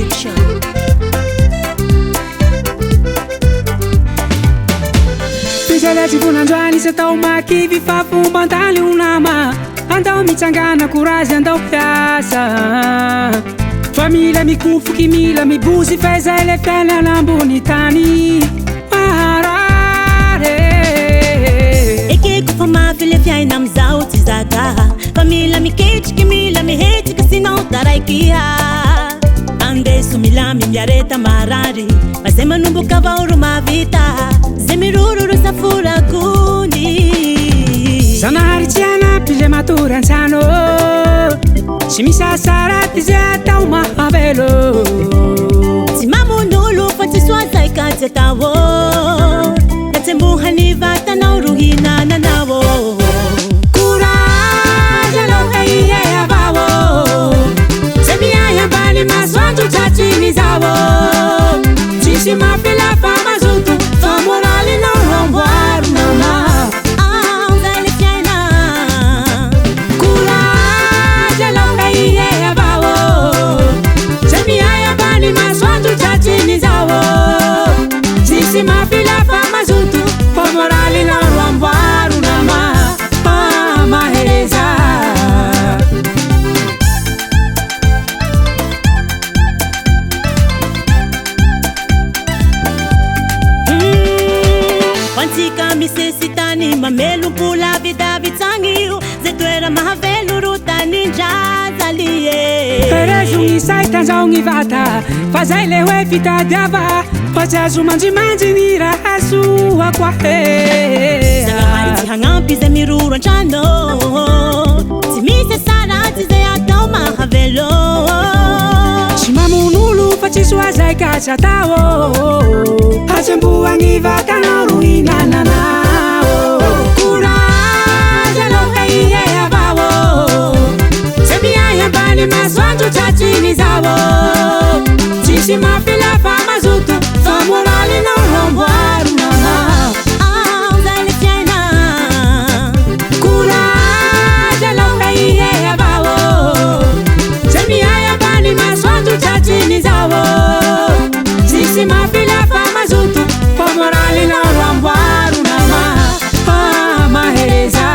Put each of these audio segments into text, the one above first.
Production. Fizelety vonandroany sy atao makivy fa fomba andaly ho nama. Andao mitsangana courage andao piasa. Fa mila mikofoky mila mibozy fezay le fiainana ambony tany maharare. Ekeko fa mafy le fiaina amizao tsy zaka. Fa mila miketriky mila mihetsiky sinao taraikia. Andeso milamy miareta marary. Fa zay manomboka vaoro mavita. Zay mirororo safurakuni. Zanahary tsy anampy le matory antsano. Tsy misasaraty zay atao mahavelo. Tsy mamonolo fa tsy soazay ka tsy atao. Natsembohany vatanao ro hinananao. Courage aloha ihe avao. Zay miay ambany masoandro tratriny zao. Tsisy mafila fa mazoto fa moralinao ramboaro nama. Sisi mafila fa mazutu fa morali na rambaru nama mahereza. Wantika misesitani mamelu pula vida vitangio. Zetoera mahavelu rutani njazalie. Perezu isai tanzao ngivata fa zay le hoe fitadiava. Pajazo manjimanji ni rahasua kwa he. Zanahary tsy hagnampy zay miroro antrano. Tsy misy saratsy zay atao mahavelo. Tsy mamonolo fa tsy soazay ka tsy atao. Hatsemboagny vatanao ro hinananao. Courage aloha ihe avao. Zay miay ambany masoandro tratriny zao. Tsisy mafila fa mazoto fa moralinao ramboaro nama. Zay le fiaina. Courage aloha ihe avao. Zay miay ambany masoandro tratriny zao. Tsisy mafila fa mazoto fa moralinao ramboaro nama mahereza.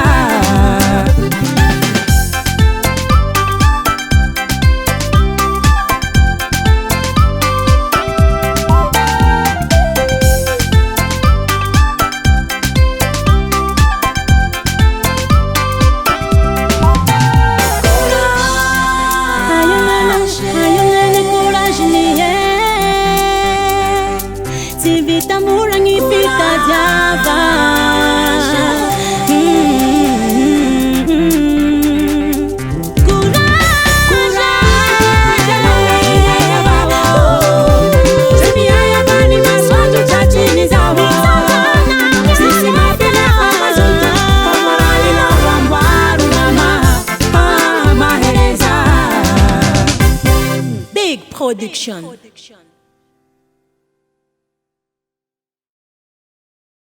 Production.